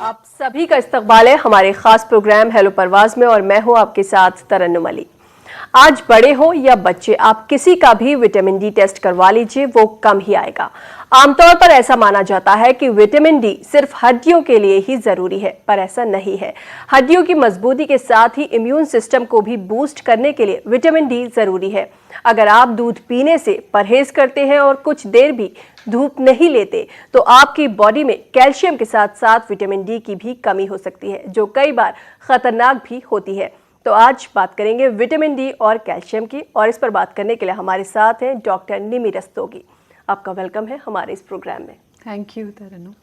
आप सभी का इस्तकबाल है हमारे खास प्रोग्राम हेलो परवाज में और मैं हूं आपके साथ तरन्नुम अली। आज बड़े हो या बच्चे, आप किसी का भी विटामिन डी टेस्ट करवा लीजिए, वो कम ही आएगा। आमतौर पर ऐसा माना जाता है कि विटामिन डी सिर्फ हड्डियों के लिए ही जरूरी है, पर ऐसा नहीं है। हड्डियों की मजबूती के साथ ही इम्यून सिस्टम को भी बूस्ट करने के लिए विटामिन डी जरूरी है। अगर आप दूध पीने से परहेज करते हैं और कुछ देर भी धूप नहीं लेते तो आपकी बॉडी में कैल्शियम के साथ साथ विटामिन डी की भी कमी हो सकती है, जो कई बार खतरनाक भी होती है। तो आज बात करेंगे विटामिन डी और कैल्शियम की, और इस पर बात करने के लिए हमारे साथ हैं डॉक्टर निमी रस्तोगी। आपका वेलकम है हमारे इस प्रोग्राम में। थैंक यू तरन्नुम।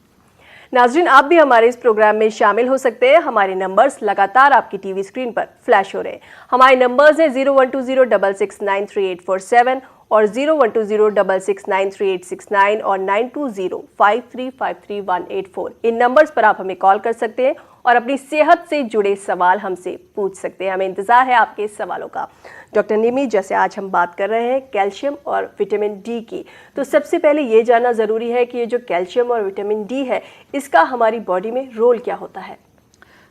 नाज़रीन, आप भी हमारे इस प्रोग्राम में शामिल हो सकते हैं। हमारे नंबर्स लगातार आपकी टीवी स्क्रीन पर फ्लैश हो रहे हैं। हमारे नंबर्स हैं 0120669384 और 0120669389 और 9205353184। इन नंबर्स पर आप हमें कॉल कर सकते हैं और अपनी सेहत से जुड़े सवाल हमसे पूछ सकते हैं। हमें इंतजार है आपके सवालों का। डॉक्टर निमी, जैसे आज हम बात कर रहे हैं कैल्शियम और विटामिन डी की, तो सबसे पहले ये जानना ज़रूरी है कि ये जो कैल्शियम और विटामिन डी है, इसका हमारी बॉडी में रोल क्या होता है?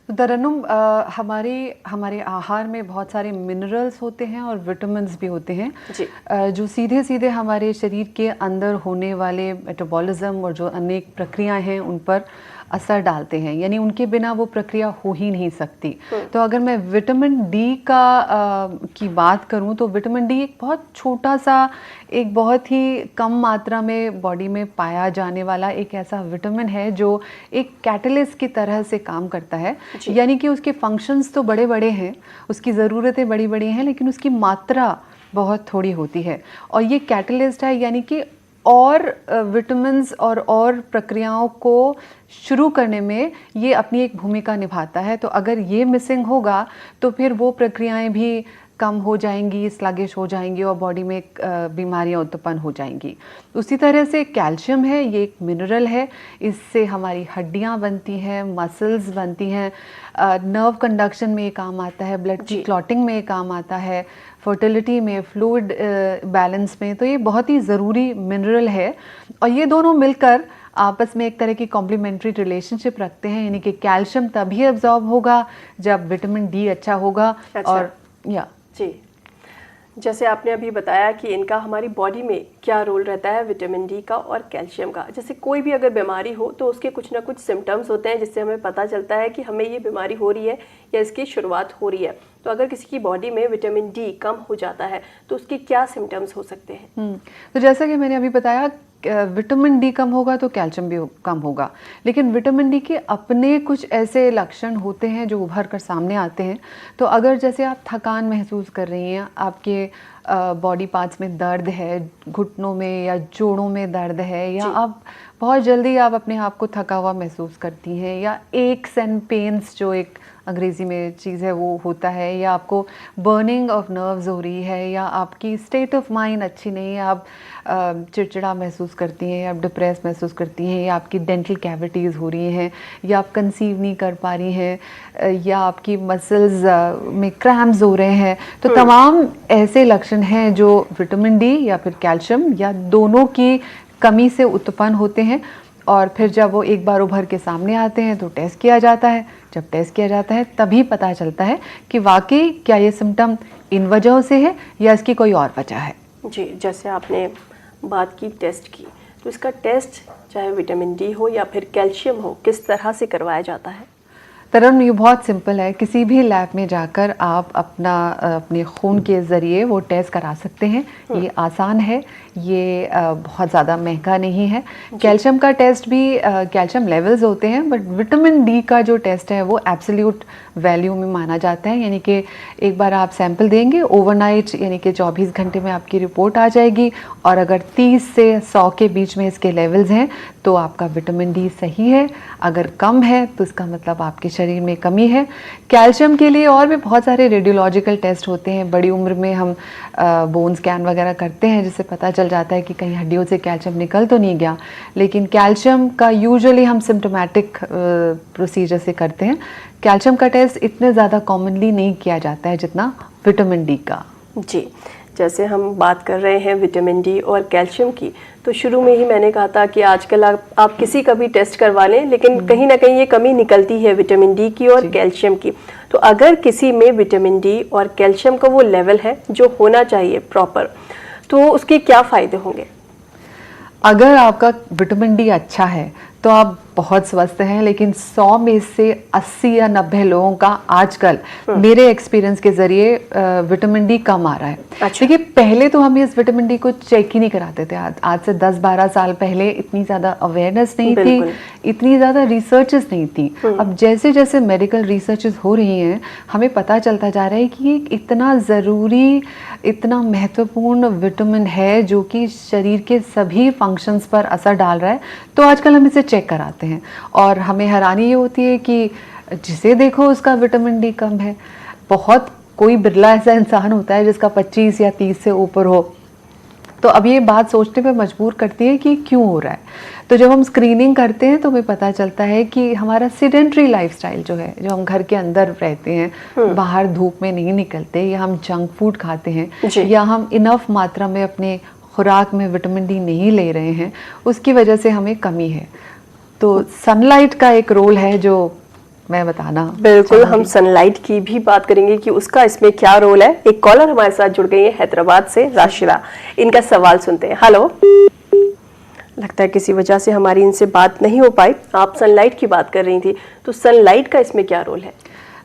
तरन्नुम, हमारे आहार में बहुत सारे मिनरल्स होते हैं और विटामिन्स भी होते हैं जी। जो सीधे सीधे हमारे शरीर के अंदर होने वाले मेटाबॉलिज्म और जो अनेक प्रक्रियाएं हैं उन पर असर डालते हैं, यानी उनके बिना वो प्रक्रिया हो ही नहीं सकती। तो अगर मैं विटामिन डी की बात करूं तो विटामिन डी एक बहुत छोटा सा, एक बहुत ही कम मात्रा में बॉडी में पाया जाने वाला एक ऐसा विटामिन है जो एक कैटलिस्ट की तरह से काम करता है। यानी कि उसके फंक्शंस तो बड़े बड़े हैं, उसकी ज़रूरतें बड़ी बड़ी हैं, लेकिन उसकी मात्रा बहुत थोड़ी होती है। और ये कैटलिस्ट है, यानी कि और विटामिन्स और प्रक्रियाओं को शुरू करने में ये अपनी एक भूमिका निभाता है। तो अगर ये मिसिंग होगा तो फिर वो प्रक्रियाएं भी कम हो जाएंगी, स्लगिश हो जाएंगी और बॉडी में बीमारियां उत्पन्न हो जाएंगी। उसी तरह से कैल्शियम है, ये एक मिनरल है। इससे हमारी हड्डियां बनती हैं, मसल्स बनती हैं, नर्व कंडक्शन में ये काम आता है, ब्लड की क्लॉटिंग में ये काम आता है, फर्टिलिटी में, फ्लूइड बैलेंस में। तो ये बहुत ही ज़रूरी मिनरल है और ये दोनों मिलकर आपस में एक तरह की कॉम्प्लीमेंट्री रिलेशनशिप रखते हैं। यानी कि कैल्शियम तभी एब्जॉर्ब होगा जब विटामिन डी अच्छा होगा। अच्छा। और जी, जैसे आपने अभी बताया कि इनका हमारी बॉडी में क्या रोल रहता है, विटामिन डी का और कैल्शियम का। जैसे कोई भी अगर बीमारी हो तो उसके कुछ ना कुछ सिम्टम्स होते हैं जिससे हमें पता चलता है कि हमें ये बीमारी हो रही है या इसकी शुरुआत हो रही है। तो अगर किसी की बॉडी में विटामिन डी कम हो जाता है तो उसके क्या सिम्टम्स हो सकते हैं? तो जैसा कि मैंने अभी बताया, विटामिन डी कम होगा तो कैल्शियम भी कम होगा, लेकिन विटामिन डी के अपने कुछ ऐसे लक्षण होते हैं जो उभर कर सामने आते हैं। तो अगर जैसे आप थकान महसूस कर रही हैं, आपके बॉडी पार्ट्स में दर्द है, घुटनों में या जोड़ों में दर्द है, या आप बहुत जल्दी आप अपने आप को थका हुआ महसूस करती हैं, या एक्स एंड पेन्स जो एक अंग्रेज़ी में चीज़ है वो होता है, या आपको बर्निंग ऑफ नर्व्स हो रही है, या आपकी स्टेट ऑफ माइंड अच्छी नहीं है, आप चिड़चिड़ा महसूस करती हैं, या आप डिप्रेस महसूस करती हैं, या आपकी डेंटल कैविटीज़ हो रही हैं, या आप कंसीव नहीं कर पा रही हैं, या आपकी मसल्स में क्रैम्प्स हो रहे हैं, तो तमाम ऐसे लक्षण हैं जो विटामिन डी या फिर कैल्शियम या दोनों की कमी से उत्पन्न होते हैं। और फिर जब वो एक बार उभर के सामने आते हैं तो टेस्ट किया जाता है। जब टेस्ट किया जाता है तभी पता चलता है कि वाकई क्या ये सिम्टम इन वजहों से है या इसकी कोई और वजह है। जी, जैसे आपने बात की टेस्ट की, तो इसका टेस्ट चाहे विटामिन डी हो या फिर कैल्शियम हो, किस तरह से करवाया जाता है? तरन्नुम, ये बहुत सिंपल है। किसी भी लैब में जाकर आप अपने खून के ज़रिए वो टेस्ट करा सकते हैं। ये आसान है, ये बहुत ज़्यादा महंगा नहीं है। कैल्शियम का टेस्ट भी कैल्शियम लेवल्स होते हैं, बट विटामिन डी का जो टेस्ट है वो एब्सोल्यूट वैल्यू में माना जाता है। यानी कि एक बार आप सैंपल देंगे ओवरनाइट, यानी कि 24 घंटे में आपकी रिपोर्ट आ जाएगी, और अगर 30 से 100 के बीच में इसके लेवल्स हैं तो आपका विटामिन डी सही है। अगर कम है तो इसका मतलब आपके शरीर में कमी है। कैल्शियम के लिए और भी बहुत सारे रेडियोलॉजिकल टेस्ट होते हैं। बड़ी उम्र में हम बोन स्कैन वगैरह करते हैं जिससे पता चल जाता है कि कहीं हड्डियों से कैल्शियम निकल तो नहीं गया। लेकिन कैल्शियम का यूजुअली हम सिम्टोमेटिक प्रोसीजर से करते हैं। कैल्शियम का टेस्ट इतने ज़्यादा कॉमनली नहीं किया जाता है जितना विटामिन डी का। जी, जैसे हम बात कर रहे हैं विटामिन डी और कैल्शियम की, तो शुरू में ही मैंने कहा था कि आजकल आप किसी का भी टेस्ट करवा लें, लेकिन कहीं ना कहीं ये कमी निकलती है विटामिन डी की और कैल्शियम की। तो अगर किसी में विटामिन डी और कैल्शियम का वो लेवल है जो होना चाहिए प्रॉपर, तो उसके क्या फ़ायदे होंगे? अगर आपका विटामिन डी अच्छा है तो आप बहुत स्वस्थ हैं, लेकिन 100 में से 80 या 90 लोगों का आजकल मेरे एक्सपीरियंस के जरिए विटामिन डी कम आ रहा है। अच्छा। देखिए, पहले तो हम इस विटामिन डी को चेक ही नहीं कराते थे। आज से 10-12 साल पहले इतनी ज़्यादा अवेयरनेस नहीं थी, इतनी ज़्यादा रिसर्चेस नहीं थी। अब जैसे जैसे मेडिकल रिसर्चेस हो रही हैं, हमें पता चलता जा रहा है कि ये इतना ज़रूरी, इतना महत्वपूर्ण विटामिन है जो कि शरीर के सभी फंक्शंस पर असर डाल रहा है। तो आजकल हम इसे चेक कराते हैं और हमें हैरानी ये होती है कि जिसे देखो उसका विटामिन डी कम है। बहुत कोई बिरला ऐसा इंसान होता है जिसका 25 या 30 से ऊपर हो। तो अब ये बात सोचने पे मजबूर करती है कि क्यों हो रहा है। तो जब हम स्क्रीनिंग करते हैं तो हमें पता चलता है कि हमारा सीडेंट्री लाइफस्टाइल जो है, जो हम घर के अंदर रहते हैं, बाहर धूप में नहीं निकलते, या हम जंक फूड खाते हैं, या हम इनफ मात्रा में अपने खुराक में विटामिन डी नहीं ले रहे हैं, उसकी वजह से हमें कमी है। तो सनलाइट का एक रोल है जो मैं बताना। बिल्कुल, हम सनलाइट की भी बात करेंगे कि उसका इसमें क्या रोल है। एक कॉलर हमारे साथ जुड़ गई है हैदराबाद से, राशिदा। इनका सवाल सुनते हैं। हेलो, लगता है किसी वजह से हमारी इनसे बात नहीं हो पाई। आप सनलाइट की बात कर रही थी, तो सनलाइट का इसमें क्या रोल है?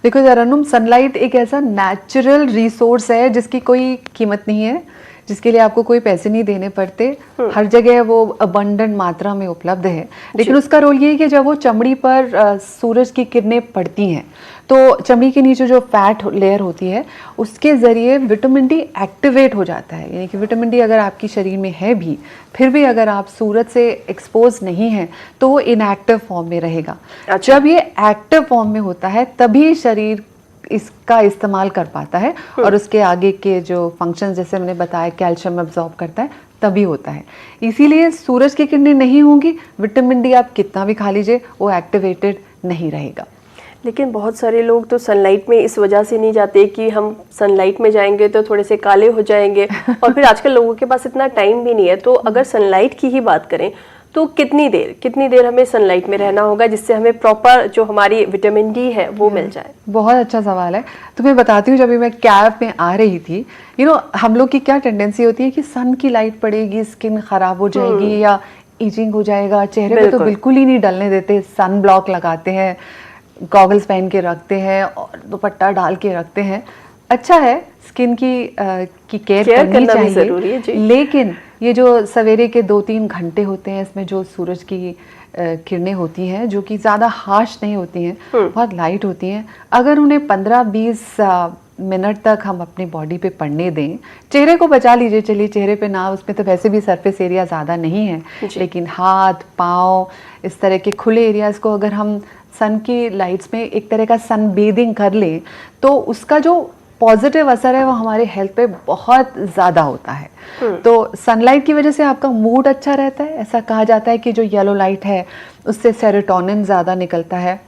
देखो तरन्नुम, सनलाइट एक ऐसा नेचुरल रिसोर्स है जिसकी कोई कीमत नहीं है, जिसके लिए आपको कोई पैसे नहीं देने पड़ते। हर जगह वो अबंडेंट मात्रा में उपलब्ध है। लेकिन उसका रोल ये है कि जब वो चमड़ी पर सूरज की किरणें पड़ती हैं, तो चमड़ी के नीचे जो फैट लेयर होती है उसके ज़रिए विटामिन डी एक्टिवेट हो जाता है। यानी कि विटामिन डी अगर आपकी शरीर में है भी, फिर भी अगर आप सूरज से एक्सपोज नहीं हैं तो वो इनएक्टिव फॉर्म में रहेगा। अच्छा। जब ये एक्टिव फॉर्म में होता है तभी शरीर इसका इस्तेमाल कर पाता है और उसके आगे के जो फंक्शन, जैसे मैंने बताया, कैल्शियम एब्जॉर्ब करता है, तभी होता है। इसीलिए सूरज की किरणें नहीं होंगी, विटामिन डी आप कितना भी खा लीजिए वो एक्टिवेटेड नहीं रहेगा। लेकिन बहुत सारे लोग तो सनलाइट में इस वजह से नहीं जाते कि हम सनलाइट में जाएंगे तो थोड़े से काले हो जाएंगे, और फिर आजकल लोगों के पास इतना टाइम भी नहीं है। तो अगर सनलाइट की ही बात करें तो कितनी देर हमें सनलाइट में रहना होगा जिससे हमें प्रॉपर जो हमारी विटामिन डी है वो मिल जाए? बहुत अच्छा सवाल है। तो मैं बताती हूँ, जब मैं कैब में आ रही थी, हम लोग की क्या टेंडेंसी होती है कि सन की लाइट पड़ेगी, स्किन खराब हो जाएगी या इचिंग हो जाएगा, चेहरे पे तो बिल्कुल ही नहीं डलने देते, सन ब्लॉक लगाते हैं, गॉगल्स पहन के रखते हैं और दुपट्टा डाल के रखते हैं। अच्छा है, स्किन की केयर करनी चाहिए, लेकिन ये जो सवेरे के 2-3 घंटे होते हैं, इसमें जो सूरज की किरणें होती हैं जो कि ज़्यादा हार्श नहीं होती हैं, बहुत लाइट होती हैं, अगर उन्हें 15-20 मिनट तक हम अपनी बॉडी पे पड़ने दें, चेहरे को बचा लीजिए, चलिए चेहरे पे ना, उसमें तो वैसे भी सरफेस एरिया ज़्यादा नहीं है, लेकिन हाथ, पाँव, इस तरह के खुले एरियाज़ को अगर हम सन की लाइट्स में एक तरह का सन बेदिंग कर लें तो उसका जो पॉजिटिव असर है वो हमारे हेल्थ पे बहुत ज़्यादा होता है। तो सनलाइट की वजह से आपका मूड अच्छा रहता है। ऐसा कहा जाता है कि जो येलो लाइट है उससे सेरोटोनिन ज़्यादा निकलता है।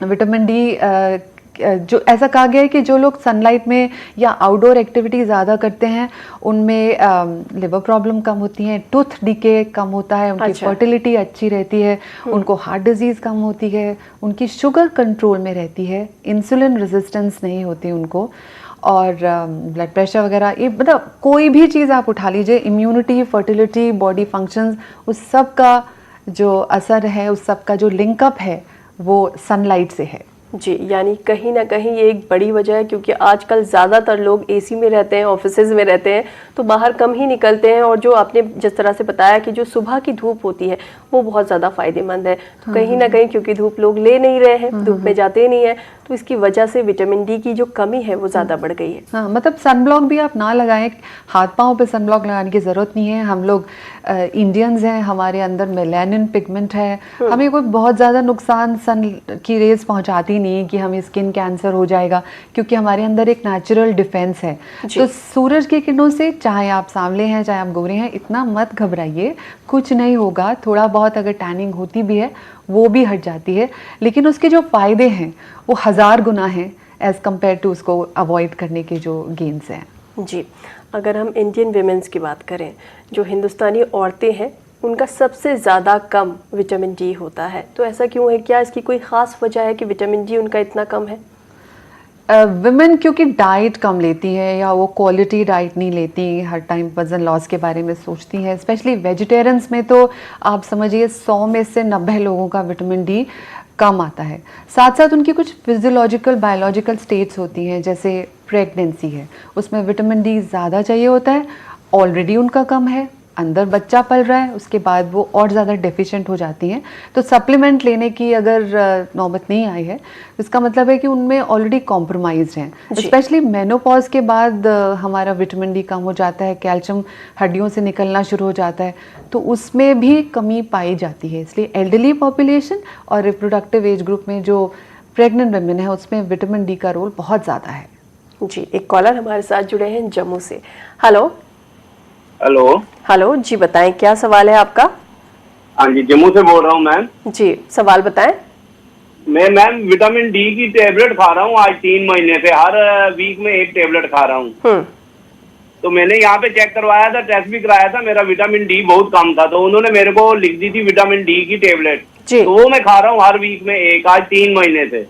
विटामिन डी जो ऐसा कहा गया है कि जो लोग सनलाइट में या आउटडोर एक्टिविटी ज़्यादा करते हैं उनमें लिवर प्रॉब्लम कम होती है, टूथ डिके कम होता है, उनकी फर्टिलिटी अच्छी रहती है, उनको हार्ट डिजीज़ कम होती है, उनकी शुगर कंट्रोल में रहती है, इंसुलिन रेजिस्टेंस नहीं होती उनको, और ब्लड प्रेशर वगैरह, ये मतलब कोई भी चीज़ आप उठा लीजिए, इम्यूनिटी, फर्टिलिटी, बॉडी फंक्शंस, उस सब का जो असर है, उस सब का जो लिंकअप है वो सनलाइट से है। जी, यानी कहीं ना कहीं ये एक बड़ी वजह है, क्योंकि आजकल ज़्यादातर लोग एसी में रहते हैं, ऑफिसेज में रहते हैं, तो बाहर कम ही निकलते हैं। और जो आपने जिस तरह से बताया कि जो सुबह की धूप होती है वो बहुत ज़्यादा फायदेमंद है, तो कहीं ना कहीं क्योंकि धूप लोग ले नहीं रहे हैं, धूप में जाते नहीं है, तो इसकी वजह से विटामिन डी की जो कमी है वो ज़्यादा बढ़ गई है। हाँ, मतलब सनब्लॉक भी आप ना लगाएं, हाथ पाँव पे सनब्लॉक लगाने की ज़रूरत नहीं है। हम लोग इंडियंस हैं, हमारे अंदर मेलानिन पिगमेंट है, हमें कोई बहुत ज़्यादा नुकसान सन की रेज पहुँचाती नहीं कि हमें स्किन कैंसर हो जाएगा, क्योंकि हमारे अंदर एक नेचुरल डिफेंस है। तो सूरज की किरणों से, चाहे आप सांवले हैं चाहे आप गोरे हैं, इतना मत घबराइए, कुछ नहीं होगा। थोड़ा बहुत अगर टैनिंग होती भी है वो भी हट जाती है, लेकिन उसके जो फ़ायदे हैं वो 1000 गुना हैं एज़ कम्पेयर टू उसको अवॉइड करने के जो गेन्स हैं। जी, अगर हम इंडियन विमेंस की बात करें, जो हिंदुस्तानी औरतें हैं उनका सबसे ज़्यादा कम विटामिन डी होता है, तो ऐसा क्यों है? क्या इसकी कोई ख़ास वजह है कि विटामिन डी उनका इतना कम है? विमेन क्योंकि डाइट कम लेती है या वो क्वालिटी डाइट नहीं लेती, हर टाइम वजन लॉस के बारे में सोचती हैं। स्पेशली वेजिटेरियंस में तो आप समझिए 100 में से 90 लोगों का विटामिन डी कम आता है। साथ साथ उनकी कुछ फिजियोलॉजिकल बायोलॉजिकल स्टेट्स होती हैं, जैसे प्रेगनेंसी है, उसमें विटामिन डी ज़्यादा चाहिए होता है, ऑलरेडी उनका कम है, अंदर बच्चा पल रहा है, उसके बाद वो और ज़्यादा डेफिशिएंट हो जाती हैं। तो सप्लीमेंट लेने की अगर नौबत नहीं आई है, इसका मतलब है कि उनमें ऑलरेडी कॉम्प्रोमाइज्ड हैं। स्पेशली मेनोपॉज के बाद हमारा विटामिन डी कम हो जाता है, कैल्शियम हड्डियों से निकलना शुरू हो जाता है, तो उसमें भी कमी पाई जाती है। इसलिए एल्डरली पॉपुलेशन और रिप्रोडक्टिव एज ग्रुप में जो प्रेग्नेंट वुमेन है उसमें विटामिन डी का रोल बहुत ज़्यादा है। जी, एक कॉलर हमारे साथ जुड़े हैं जम्मू से। Hello hello. हेलो जी, बताएं क्या सवाल है आपका? हाँ जी, जम्मू से बोल रहा हूँ मैम। जी, सवाल बताएं। मैं मैम विटामिन डी की टेबलेट खा रहा हूँ आज 3 महीने से, हर वीक में एक टेबलेट खा रहा हूँ। तो मैंने यहाँ पे चेक करवाया था, टेस्ट भी कराया था, मेरा विटामिन डी बहुत कम था, तो उन्होंने मेरे को लिख दी थी विटामिन डी की टेबलेट, तो वो मैं खा रहा हूँ हर वीक में एक, आज 3 महीने से।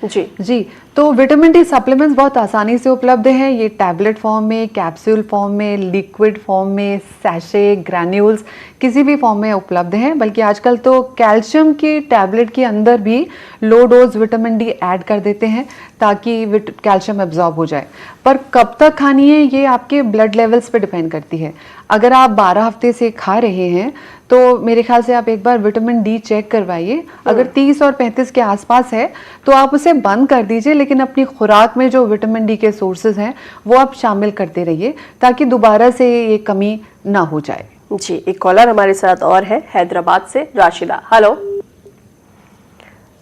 जी, तो विटामिन डी सप्लीमेंट्स बहुत आसानी से उपलब्ध हैं। ये टैबलेट फॉर्म में, कैप्सूल फॉर्म में, लिक्विड फॉर्म में, सैशे, ग्रैन्यूल्स, किसी भी फॉर्म में उपलब्ध हैं। बल्कि आजकल तो कैल्शियम की टैबलेट के अंदर भी low dose vitamin D add कर देते हैं ताकि कैल्शियम एब्जॉर्ब हो जाए। पर कब तक खानी है ये आपके ब्लड लेवल्स पे डिपेंड करती है। अगर आप 12 हफ्ते से खा रहे हैं तो मेरे ख्याल से आप एक बार विटामिन डी चेक करवाइए। अगर 30 और 35 के आसपास है तो आप उसे बंद कर दीजिए, लेकिन अपनी खुराक में जो विटामिन डी के सोर्सेज हैं वो आप शामिल करते रहिए ताकि दोबारा से ये कमी ना हो जाए। जी, एक कॉलर हमारे साथ और है हैदराबाद से, राशिदा। हेलो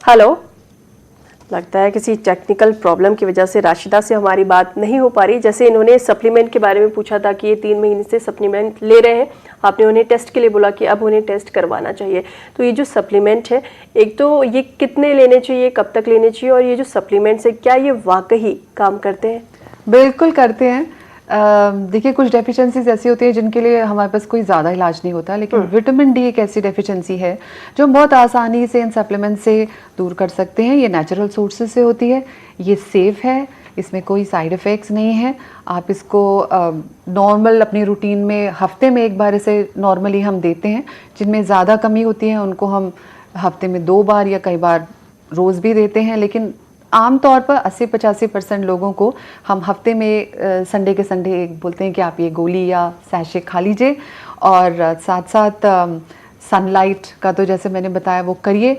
हेलो, लगता है किसी टेक्निकल प्रॉब्लम की वजह से राशिदा से हमारी बात नहीं हो पा रही। जैसे इन्होंने सप्लीमेंट के बारे में पूछा था कि ये 3 महीने से सप्लीमेंट ले रहे हैं, आपने उन्हें टेस्ट के लिए बोला कि अब उन्हें टेस्ट करवाना चाहिए। तो ये जो सप्लीमेंट है, एक तो ये कितने लेने चाहिए, कब तक लेने चाहिए, और ये जो सप्लीमेंट्स है क्या ये वाकई काम करते हैं? बिल्कुल करते हैं। देखिए, कुछ डेफिशिएंसीज ऐसी होती है जिनके लिए हमारे पास कोई ज़्यादा इलाज नहीं होता, लेकिन विटामिन डी एक ऐसी डेफिशिएंसी है जो हम बहुत आसानी से इन सप्लीमेंट से दूर कर सकते हैं। ये नेचुरल सोर्सेज से होती है, ये सेफ़ है, इसमें कोई साइड इफ़ेक्ट्स नहीं है। आप इसको नॉर्मल अपनी रूटीन में हफ्ते में एक बार इसे नॉर्मली हम देते हैं। जिनमें ज़्यादा कमी होती है उनको हम हफ्ते में 2 बार या कई बार रोज़ भी देते हैं, लेकिन आमतौर पर 80-85% लोगों को हम हफ्ते में संडे के संडे बोलते हैं कि आप ये गोली या सैशे खा लीजिए। और साथ साथ सनलाइट का तो जैसे मैंने बताया वो करिए,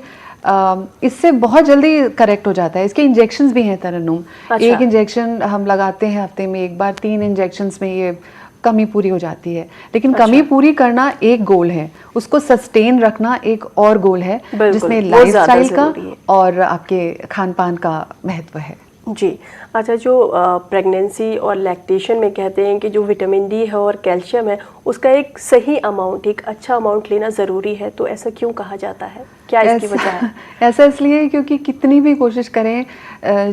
इससे बहुत जल्दी करेक्ट हो जाता है। इसके इंजेक्शंस भी हैं तरन्नुम। अच्छा। एक इंजेक्शन हम लगाते हैं हफ्ते में एक बार, 3 इंजेक्शंस में ये कमी पूरी हो जाती है। लेकिन अच्छा। कमी पूरी करना एक गोल है, उसको सस्टेन रखना एक और गोल है, जिसमें लाइफस्टाइल का और आपके खान पान का महत्व है। जी, अच्छा, जो प्रेगनेंसी और लैक्टेशन में कहते हैं कि जो विटामिन डी है और कैल्शियम है उसका एक सही अमाउंट, एक अच्छा अमाउंट लेना ज़रूरी है, तो ऐसा क्यों कहा जाता है? क्या इसकी वजह है? ऐसा इसलिए क्योंकि कितनी भी कोशिश करें,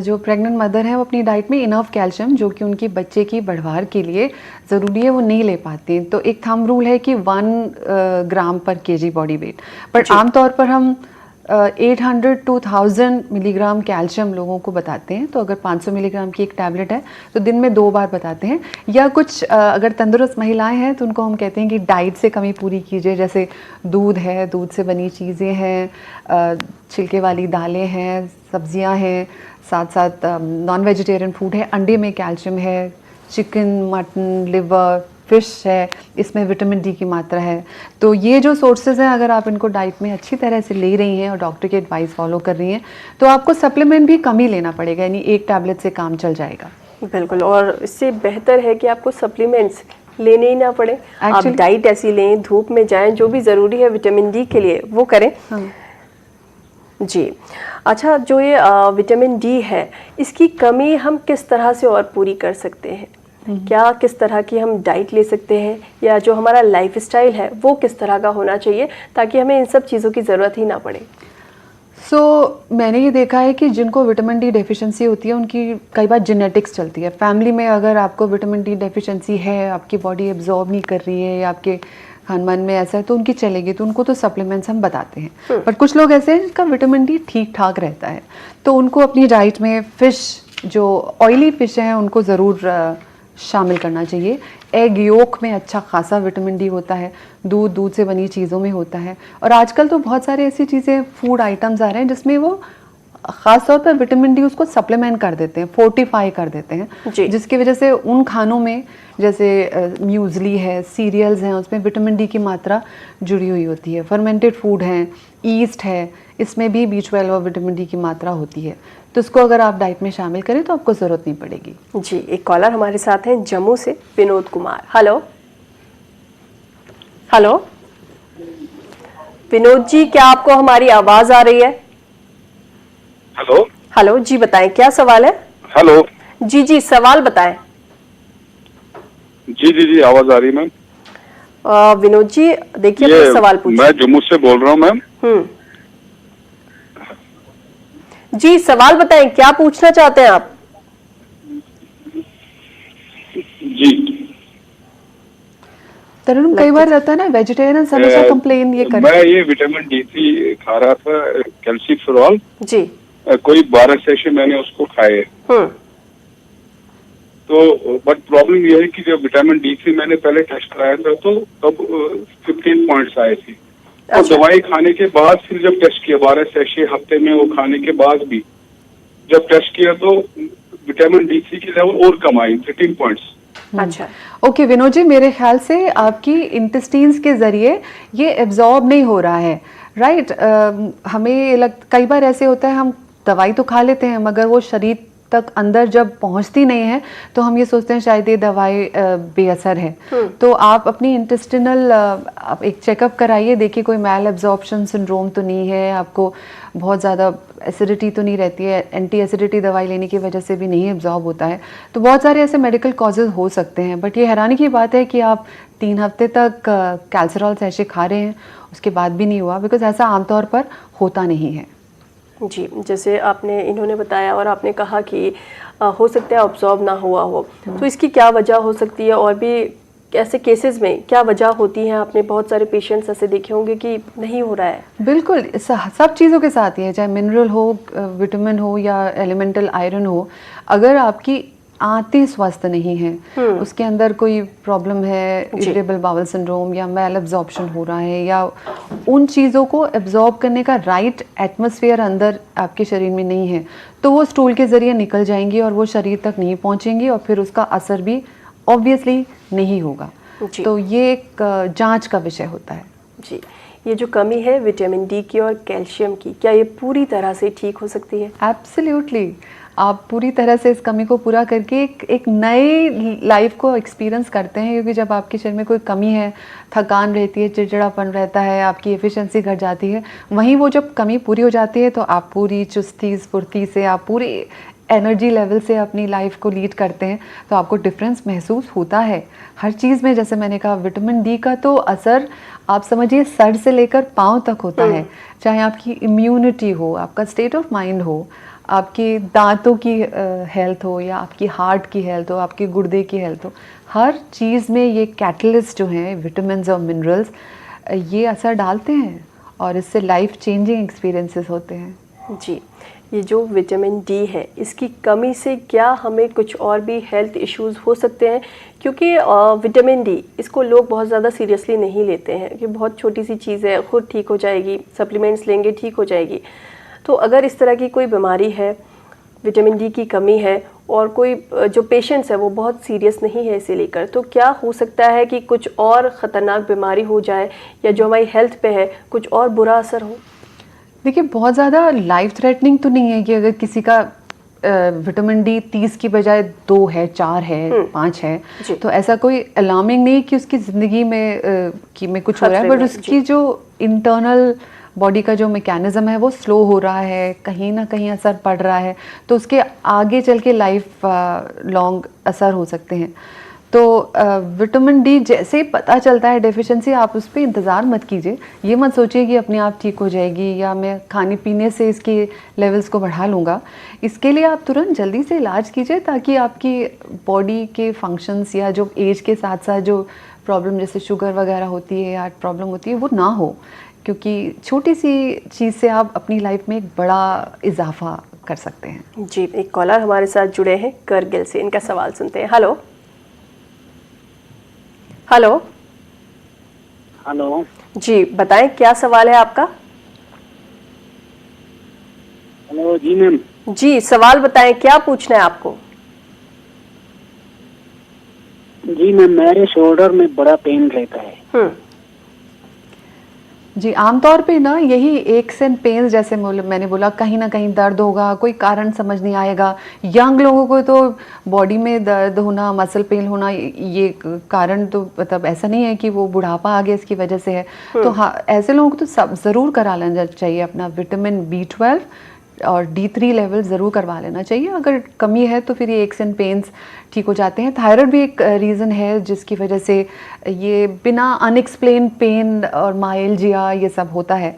जो प्रेग्नेंट मदर है वो अपनी डाइट में इनफ कैल्शियम जो कि उनकी बच्चे की बढ़वार के लिए ज़रूरी है वो नहीं ले पाती। तो एक थंब रूल है कि 1 ग्राम पर केजी बॉडी वेट, बट आमतौर पर हम 800 to 1000 मिलीग्राम कैल्शियम लोगों को बताते हैं। तो अगर 500 मिलीग्राम की एक टैबलेट है तो दिन में 2 बार बताते हैं। या कुछ अगर तंदुरुस्त महिलाएं हैं तो उनको हम कहते हैं कि डाइट से कमी पूरी कीजिए, जैसे दूध है, दूध से बनी चीज़ें हैं, छिलके वाली दालें हैं, सब्जियां हैं, साथ साथ नॉन वेजिटेरियन फूड है, अंडे में कैल्शियम है, चिकन, मटन, लिवर, फिश है, इसमें विटामिन डी की मात्रा है। तो ये जो सोर्सेज हैं, अगर आप इनको डाइट में अच्छी तरह से ले रही हैं और डॉक्टर की एडवाइस फॉलो कर रही हैं तो आपको सप्लीमेंट भी कम ही लेना पड़ेगा, यानी एक टैबलेट से काम चल जाएगा। बिल्कुल, और इससे बेहतर है कि आपको सप्लीमेंट्स लेने ही ना पड़े, आप डाइट ऐसी लें, धूप में जाएं, जो भी ज़रूरी है विटामिन डी के लिए वो करें। हाँ। जी, अच्छा, जो ये विटामिन डी है इसकी कमी हम किस तरह से और पूरी कर सकते हैं? क्या किस तरह की हम डाइट ले सकते हैं, या जो हमारा लाइफस्टाइल है वो किस तरह का होना चाहिए ताकि हमें इन सब चीज़ों की ज़रूरत ही ना पड़े? मैंने ये देखा है कि जिनको विटामिन डी डेफिशिएंसी होती है उनकी कई बार जेनेटिक्स चलती है। फैमिली में अगर आपको विटामिन डी डेफिशिएंसी है, आपकी बॉडी एब्जॉर्ब नहीं कर रही है या आपके खानपान में ऐसा है तो उनकी चलेगी, तो उनको तो सप्लीमेंट्स हम बताते हैं। पर कुछ लोग ऐसे हैं जिनका विटामिन डी ठीक ठाक रहता है, तो उनको अपनी डाइट में फ़िश, जो ऑयली फ़िश हैं उनको ज़रूर शामिल करना चाहिए। एग योक में अच्छा खासा विटामिन डी होता है, दूध से बनी चीज़ों में होता है। और आजकल तो बहुत सारे ऐसी चीज़ें, फूड आइटम्स आ रहे हैं जिसमें वो ख़ास तौर पर विटामिन डी उसको सप्लीमेंट कर देते हैं, फोर्टिफाई कर देते हैं, जिसकी वजह से उन खानों में जैसे म्यूज़ली है, सीरियल्स हैं, उसमें विटामिन डी की मात्रा जुड़ी हुई होती है। फर्मेंटेड फूड हैं, ईस्ट है, इसमें भी B12 और विटामिन डी की मात्रा होती है, तो इसको अगर आप डाइट में शामिल करें तो आपको ज़रूरत नहीं पड़ेगी। जी, एक कॉलर हमारे साथ हैं जम्मू से, विनोद कुमार। हेलो हेलो विनोद जी, क्या आपको हमारी आवाज आ रही है? हेलो हेलो जी, बताएं क्या सवाल है? हेलो जी, सवाल बताएं। जी आवाज आ रही है मैम। विनोद जी देखिए, अपना सवाल पूछिए। मैं जम्मू से बोल रहा हूँ मैम। जी, सवाल बताएं, क्या पूछना चाहते हैं आप? जी तरुण, कई बार रहता है ना वेजिटेरियन हमेशा कंप्लेन ये करते मैं हैं। ये विटामिन D3 खा रहा था, कैल्सीफेरॉल जी। कोई 12 सेशे मैंने उसको खाए। तो बट प्रॉब्लम ये है कि जब विटामिन D3 मैंने पहले टेस्ट कराया था तो तब 15 पॉइंट्स आए थे। तो दवाई खाने के बाद फिर जब टेस्ट किया 12 सेशे हफ्ते में वो खाने के बाद भी जब टेस्ट किया तो विटामिन D3 की लेवल और कम आई, 13 पॉइंट्स। अच्छा, ओके विनोद जी, मेरे ख्याल से आपकी इंटेस्टाइन्स के जरिए ये एब्जॉर्ब नहीं हो रहा है, राइट? हमें कई बार ऐसे होता है, हम दवाई तो खा लेते हैं मगर वो शरीर तक अंदर जब पहुंचती नहीं है तो हम ये सोचते हैं शायद ये दवाई बेअसर है। तो आप अपनी इंटेस्टिनल आप एक चेकअप कराइए, देखिए कोई मैल एब्जॉर्प्शन सिंड्रोम तो नहीं है, आपको बहुत ज़्यादा एसिडिटी तो नहीं रहती है, एंटी एसिडिटी दवाई लेने की वजह से भी नहीं एब्जॉर्ब होता है। तो बहुत सारे ऐसे मेडिकल कॉजेज हो सकते हैं, बट ये हैरानी की बात है कि आप 3 हफ्ते तक कैल्सरॉल सैशे खा रहे हैं, उसके बाद भी नहीं हुआ, बिकॉज ऐसा आमतौर पर होता नहीं है। जी, जैसे इन्होंने बताया और आपने कहा कि हो सकता है ऑब्जॉर्व ना हुआ हो, तो इसकी क्या वजह हो सकती है? और भी ऐसे केसेस में क्या वजह होती है? आपने बहुत सारे पेशेंट्स ऐसे देखे होंगे कि नहीं हो रहा है। बिल्कुल, सब चीज़ों के साथ ही है, चाहे मिनरल हो, विटामिन हो या एलिमेंटल आयरन हो, अगर आपकी आंतें स्वस्थ नहीं है, उसके अंदर कोई प्रॉब्लम है, इरिटेबल बाउल सिंड्रोम या मैल एब्जॉर्प्शन हो रहा है, या उन चीज़ों को एब्जॉर्ब करने का राइट एटमॉस्फेयर अंदर आपके शरीर में नहीं है, तो वो स्टूल के ज़रिए निकल जाएंगी और वो शरीर तक नहीं पहुंचेंगी और फिर उसका असर भी ऑब्वियसली नहीं होगा। तो ये एक जांच का विषय होता है। जी, ये जो कमी है विटामिन डी की और कैल्शियम की, क्या ये पूरी तरह से ठीक हो सकती है? एब्सोल्युटली, आप पूरी तरह से इस कमी को पूरा करके एक नए लाइफ को एक्सपीरियंस करते हैं, क्योंकि जब आपके शरीर में कोई कमी है, थकान रहती है, चिड़चिड़ापन रहता है, आपकी एफिशिएंसी घट जाती है, वहीं वो जब कमी पूरी हो जाती है तो आप पूरी चुस्ती स्फूर्ति से, आप पूरी एनर्जी लेवल से अपनी लाइफ को लीड करते हैं, तो आपको डिफरेंस महसूस होता है हर चीज़ में। जैसे मैंने कहा, विटामिन डी का तो असर आप समझिए सर से लेकर पाँव तक होता है, चाहे आपकी इम्यूनिटी हो, आपका स्टेट ऑफ माइंड हो, आपकी दांतों की हेल्थ हो या आपकी हार्ट की हेल्थ हो, आपकी गुर्दे की हेल्थ हो, हर चीज़ में ये कैटलिस्ट जो हैं विटामिन्स और मिनरल्स, ये असर डालते हैं और इससे लाइफ चेंजिंग एक्सपीरियंसेस होते हैं। जी, ये जो विटामिन डी है, इसकी कमी से क्या हमें कुछ और भी हेल्थ इश्यूज हो सकते हैं? क्योंकि विटामिन डी, इसको लोग बहुत ज़्यादा सीरियसली नहीं लेते हैं कि बहुत छोटी सी चीज़ है, खुद ठीक हो जाएगी, सप्लीमेंट्स लेंगे ठीक हो जाएगी। तो अगर इस तरह की कोई बीमारी है, विटामिन डी की कमी है और कोई जो पेशेंट्स है वो बहुत सीरियस नहीं है इसे लेकर, तो क्या हो सकता है कि कुछ और ख़तरनाक बीमारी हो जाए या जो हमारी हेल्थ पे है कुछ और बुरा असर हो? देखिए, बहुत ज़्यादा लाइफ थ्रेटनिंग तो नहीं है कि अगर किसी का विटामिन डी 30 की बजाय 2 है, 4 है, 5 है, तो ऐसा कोई अलार्मिंग नहीं कि उसकी ज़िंदगी में कुछ हो रहा है, बट उसकी जो इंटरनल बॉडी का जो मैकेनिज्म है वो स्लो हो रहा है, कहीं ना कहीं असर पड़ रहा है, तो उसके आगे चल के लाइफ लॉन्ग असर हो सकते हैं। तो विटामिन डी जैसे ही पता चलता है डेफिशिएंसी, आप उस पर इंतज़ार मत कीजिए। ये मत सोचिए कि अपने आप ठीक हो जाएगी या मैं खाने पीने से इसकी लेवल्स को बढ़ा लूँगा। इसके लिए आप तुरंत जल्दी से इलाज कीजिए ताकि आपकी बॉडी के फंक्शंस या जो एज के साथ साथ जो प्रॉब्लम जैसे शुगर वगैरह होती है या प्रॉब्लम होती है वो ना हो, क्योंकि छोटी सी चीज़ से आप अपनी लाइफ में एक बड़ा इजाफा कर सकते हैं। जी, एक कॉलर हमारे साथ जुड़े हैं करगिल से, इनका सवाल सुनते हैं। हेलो हेलो हेलो जी, बताएं क्या सवाल है आपका? हेलो जी मैम। जी, सवाल बताएं, क्या पूछना है आपको? जी मैम, मेरे शोल्डर में बड़ा पेन रहता है। जी, आमतौर पे ना यही एक्स एंड पेन्स, जैसे मैंने बोला, कहीं ना कहीं दर्द होगा, कोई कारण समझ नहीं आएगा। यंग लोगों को तो बॉडी में दर्द होना, मसल पेन होना, ये कारण तो मतलब ऐसा नहीं है कि वो बुढ़ापा आ गया इसकी वजह से है। तो हाँ, ऐसे लोगों को तो सब ज़रूर करा लेना चाहिए। अपना विटामिन B12 और D3 लेवल ज़रूर करवा लेना चाहिए। अगर कमी है तो फिर ये एक्स एंड पेन्स ठीक हो जाते हैं। थायराइड भी एक रीज़न है जिसकी वजह से ये बिना अनएक्सप्लेन पेन और माइल्जिया ये सब होता है।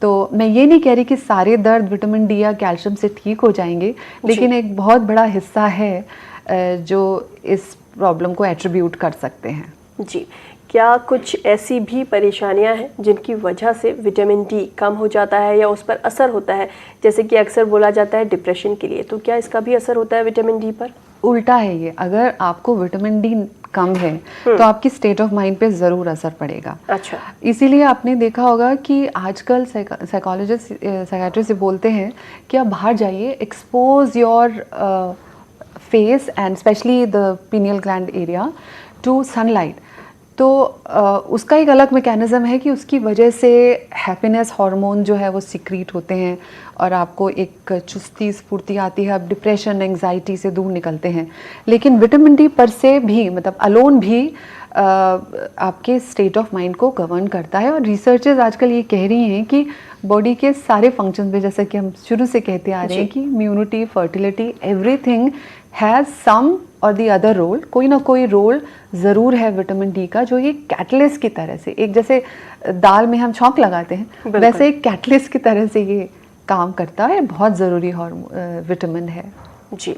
तो मैं ये नहीं कह रही कि सारे दर्द विटामिन डी या कैल्शियम से ठीक हो जाएंगे, लेकिन एक बहुत बड़ा हिस्सा है जो इस प्रॉब्लम को एट्रीब्यूट कर सकते हैं। जी, क्या कुछ ऐसी भी परेशानियां हैं जिनकी वजह से विटामिन डी कम हो जाता है या उस पर असर होता है? जैसे कि अक्सर बोला जाता है डिप्रेशन के लिए, तो क्या इसका भी असर होता है विटामिन डी पर? उल्टा है ये, अगर आपको विटामिन डी कम है तो आपकी स्टेट ऑफ माइंड पे ज़रूर असर पड़ेगा। अच्छा। इसीलिए आपने देखा होगा कि आजकल साइकोलॉजिस्ट साइकियाट्रिस्ट से बोलते हैं कि आप बाहर जाइए, expose your face and specially the pineal gland area to sunlight. तो उसका एक अलग मैकेनिज़्म है कि उसकी वजह से हैप्पीनेस हार्मोन जो है वो सीक्रेट होते हैं और आपको एक चुस्ती स्फूर्ति आती है, आप डिप्रेशन एंग्जाइटी से दूर निकलते हैं। लेकिन विटामिन डी पर से भी, मतलब अलोन भी, आपके स्टेट ऑफ माइंड को गवर्न करता है। और रिसर्चर्स आजकल ये कह रही हैं कि बॉडी के सारे फंक्शन में, जैसा कि हम शुरू से कहते आ रहे हैं कि immunity, fertility, everything has some or the other role, कोई ना कोई रोल ज़रूर है विटामिन डी का, जो ये कैटलिस्ट की तरह से, एक जैसे दाल में हम छौंक लगाते हैं वैसे एक कैटलिस्ट की तरह से ये काम करता है। बहुत ज़रूरी विटामिन है। जी,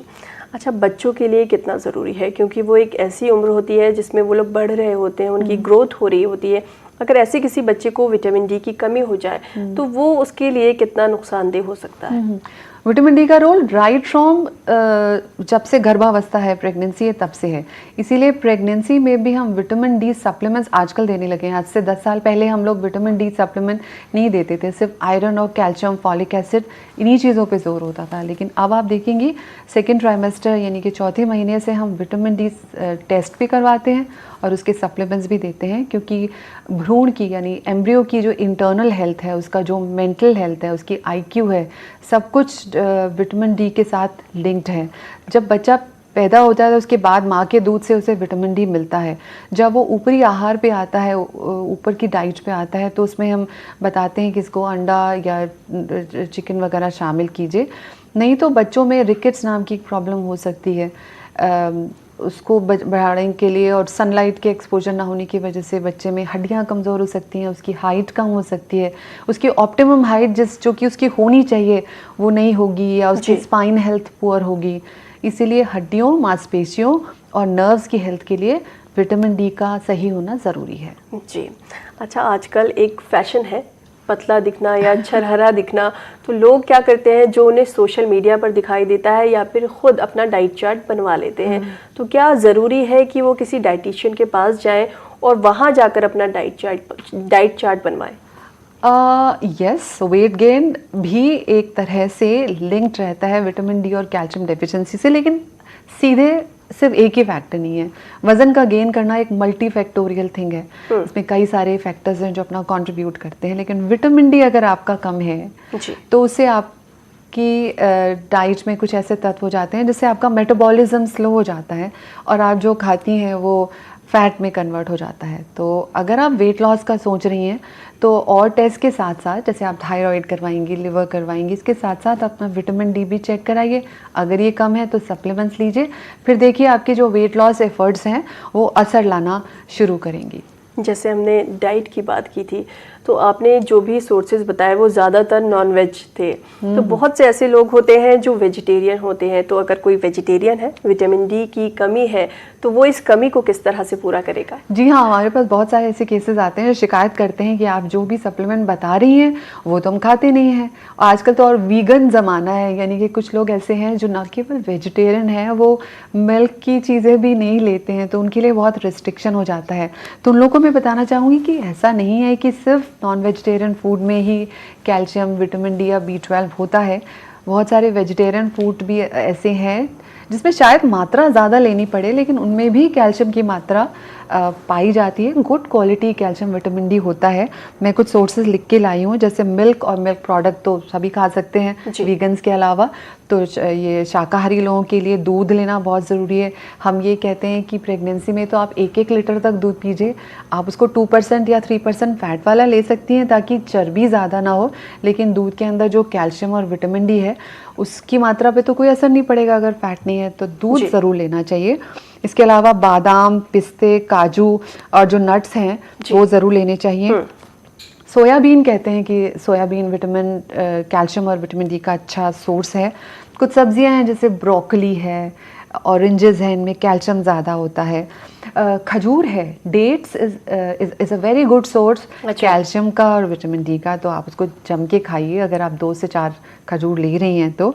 अच्छा, बच्चों के लिए कितना ज़रूरी है? क्योंकि वो एक ऐसी उम्र होती है जिसमें वो लोग बढ़ रहे होते हैं, उनकी ग्रोथ हो रही होती है। अगर ऐसे किसी बच्चे को विटामिन डी की कमी हो जाए तो वो उसके लिए कितना नुकसानदेह हो सकता है? विटामिन डी का रोल राइट फ्रॉम जब से गर्भावस्था है, प्रेगनेंसी है, तब से है। इसीलिए प्रेगनेंसी में भी हम विटामिन डी सप्लीमेंट्स आजकल देने लगे हैं। आज से 10 साल पहले हम लोग विटामिन डी सप्लीमेंट नहीं देते थे, सिर्फ आयरन और कैल्शियम, फॉलिक एसिड, इन्हीं चीज़ों पे जोर होता था। लेकिन अब आप देखेंगी सेकेंड ट्राइमेस्टर यानी कि चौथे महीने से हम विटामिन डी टेस्ट भी करवाते हैं और उसके सप्लीमेंट्स भी देते हैं, क्योंकि भ्रूण की यानी एम्ब्रियो की जो इंटरनल हेल्थ है, उसका जो मेंटल हेल्थ है, उसकी IQ है, सब कुछ विटामिन डी के साथ लिंक्ड है। जब बच्चा पैदा होता है तो उसके बाद माँ के दूध से उसे विटामिन डी मिलता है। जब वो ऊपरी आहार पे आता है, ऊपर की डाइट पे आता है, तो उसमें हम बताते हैं कि इसको अंडा या चिकन वगैरह शामिल कीजिए। नहीं तो बच्चों में रिकेट्स नाम की प्रॉब्लम हो सकती है, उसको बढ़ाने के लिए, और सनलाइट के एक्सपोजर ना होने की वजह से बच्चे में हड्डियां कमज़ोर हो सकती हैं, उसकी हाइट कम हो सकती है, उसकी ऑप्टिमम हाइट जो कि उसकी होनी चाहिए वो नहीं होगी, या उसकी स्पाइन हेल्थ पुअर होगी। इसीलिए हड्डियों, मांसपेशियों और नर्व्स की हेल्थ के लिए विटामिन डी का सही होना ज़रूरी है। जी, अच्छा, आजकल एक फैशन है पतला दिखना या छरहरा दिखना, तो लोग क्या करते हैं, जो उन्हें सोशल मीडिया पर दिखाई देता है या फिर खुद अपना डाइट चार्ट बनवा लेते हैं। तो क्या ज़रूरी है कि वो किसी डाइटिशियन के पास जाएं और वहाँ जाकर अपना डाइट चार्ट बनवाएं? यस, वेट गेन भी एक तरह से लिंक्ड रहता है विटामिन डी और कैल्शियम डेफिशिएंसी से, लेकिन सीधे सिर्फ एक ही फैक्टर नहीं है। वजन का गेन करना एक मल्टी फैक्टोरियल थिंग है, इसमें कई सारे फैक्टर्स हैं जो अपना कंट्रीब्यूट करते हैं। लेकिन विटामिन डी अगर आपका कम है तो उससे आपकी डाइट में कुछ ऐसे तत्व हो जाते हैं जिससे आपका मेटाबॉलिज्म स्लो हो जाता है और आप जो खाती हैं वो फैट में कन्वर्ट हो जाता है। तो अगर आप वेट लॉस का सोच रही हैं तो और टेस्ट के साथ साथ, जैसे आप थायराइड करवाएंगी, लिवर करवाएंगी, इसके साथ साथ अपना विटामिन डी भी चेक कराइए। अगर ये कम है तो सप्लीमेंट्स लीजिए, फिर देखिए आपके जो वेट लॉस एफर्ट्स हैं वो असर लाना शुरू करेंगी। जैसे हमने डाइट की बात की थी, तो आपने जो भी सोर्सेज बताए वो ज़्यादातर नॉन वेज थे। तो बहुत से ऐसे लोग होते हैं जो वेजिटेरियन होते हैं, तो अगर कोई वेजिटेरियन है, विटामिन डी की कमी है, तो वो इस कमी को किस तरह से पूरा करेगा? जी हाँ, हमारे पास बहुत सारे ऐसे केसेस आते हैं जो शिकायत करते हैं कि आप जो भी सप्लीमेंट बता रही हैं वो तो हम खाते नहीं हैं। आजकल तो और वीगन ज़माना है, यानी कि कुछ लोग ऐसे हैं जो ना केवल वेजिटेरियन हैं, वो मिल्क की चीज़ें भी नहीं लेते हैं, तो उनके लिए बहुत रिस्ट्रिक्शन हो जाता है। तो उन लोगों को मैं बताना चाहूँगी कि ऐसा नहीं है कि सिर्फ नॉन वेजिटेरियन फूड में ही कैल्शियम, विटामिन डी या B12 होता है। बहुत सारे वेजिटेरियन फूड भी ऐसे हैं जिसमें शायद मात्रा ज़्यादा लेनी पड़े, लेकिन उनमें भी कैल्शियम की मात्रा पाई जाती है। Good quality calcium vitamin D होता है। मैं कुछ सोर्सेज लिख के लाई हूँ, जैसे मिल्क और मिल्क प्रोडक्ट तो सभी खा सकते हैं वीगन्स के अलावा। तो ये शाकाहारी लोगों के लिए दूध लेना बहुत ज़रूरी है। हम ये कहते हैं कि प्रेगनेंसी में तो आप 1-1 लीटर तक दूध पीजिए। आप उसको 2% या 3% फैट वाला ले सकती हैं ताकि चर्बी ज़्यादा ना हो, लेकिन दूध के अंदर जो कैल्शियम और विटामिन डी है उसकी मात्रा पे तो कोई असर नहीं पड़ेगा अगर फैट नहीं है, तो दूध ज़रूर लेना चाहिए। इसके अलावा बादाम, पिस्ते, काजू और जो नट्स हैं वो ज़रूर लेने चाहिए। सोयाबीन कहते हैं कि सोयाबीन विटामिन, कैल्शियम और विटामिन डी का अच्छा सोर्स है। कुछ सब्जियां हैं जैसे ब्रोकली है, ऑरेंजेस हैं, इनमें कैल्शियम ज़्यादा होता है। खजूर है, dates is a very good source calcium का और विटामिन डी का, तो आप उसको जम के खाइए अगर आप 2 से 4 खजूर ले रही हैं तो।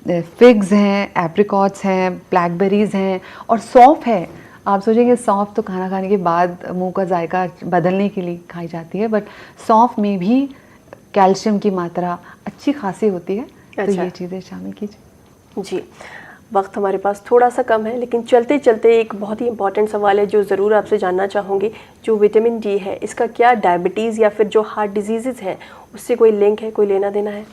फिग्स हैं, एप्रिकॉट्स हैं, ब्लैकबेरीज हैं और सौंफ है। आप सोचेंगे सौंफ तो खाना खाने के बाद मुंह का जायका बदलने के लिए खाई जाती है, बट सौंफ में भी कैल्शियम की मात्रा अच्छी खासी होती है। तो ये चीज़ें शामिल कीजिए। जी, वक्त हमारे पास थोड़ा सा कम है, लेकिन चलते चलते एक बहुत ही इंपॉर्टेंट सवाल है जो ज़रूर आपसे जानना चाहूँगी। जो विटामिन डी है, इसका क्या डायबिटीज़ या फिर जो हार्ट डिजीज़ हैं उससे कोई लिंक है, कोई लेना देना है?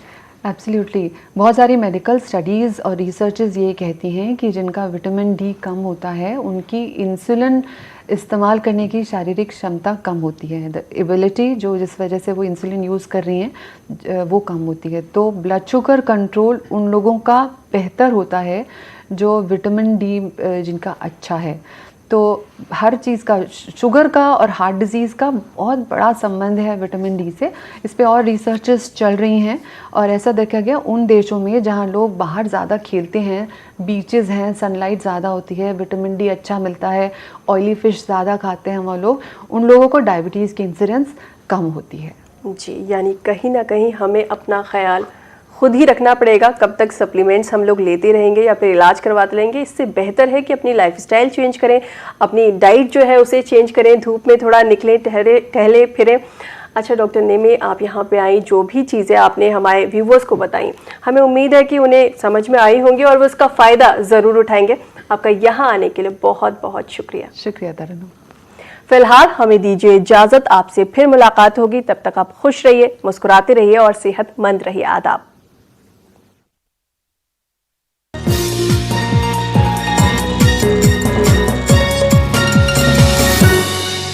एब्सोल्युटली। बहुत सारी मेडिकल स्टडीज़ और रिसर्चेस ये कहती हैं कि जिनका विटामिन डी कम होता है उनकी इंसुलिन इस्तेमाल करने की शारीरिक क्षमता कम होती है। द एबिलिटी जो जिस वजह से वो इंसुलिन यूज़ कर रही हैं वो कम होती है। तो ब्लड शुगर कंट्रोल उन लोगों का बेहतर होता है जो विटामिन डी जिनका अच्छा है। तो हर चीज़ का, शुगर का और हार्ट डिज़ीज़ का बहुत बड़ा संबंध है विटामिन डी से। इस पे और रिसर्चेस चल रही हैं और ऐसा देखा गया उन देशों में जहाँ लोग बाहर ज़्यादा खेलते हैं, बीचेस हैं, सनलाइट ज़्यादा होती है, विटामिन डी अच्छा मिलता है, ऑयली फ़िश ज़्यादा खाते हैं वो लोग, उन लोगों को डायबिटीज़ की इंसिडेंस कम होती है। जी, यानी कहीं ना कहीं हमें अपना ख्याल खुद ही रखना पड़ेगा। कब तक सप्लीमेंट्स हम लोग लेते रहेंगे या फिर इलाज करवाते रहेंगे, इससे बेहतर है कि अपनी लाइफस्टाइल चेंज करें, अपनी डाइट जो है उसे चेंज करें, धूप में थोड़ा निकलें, टहले फिरें। अच्छा डॉक्टर नेमी, आप यहाँ पे आई, जो भी चीज़ें आपने हमारे व्यूवर्स को बताई, हमें उम्मीद है कि उन्हें समझ में आई होंगी और वो उसका फ़ायदा ज़रूर उठाएंगे। आपका यहाँ आने के लिए बहुत बहुत शुक्रिया। शुक्रिया तरन्नुम। फिलहाल हमें दीजिए इजाज़त, आपसे फिर मुलाकात होगी। तब तक आप खुश रहिए, मुस्कुराते रहिए और सेहतमंद रहिए। आदाब।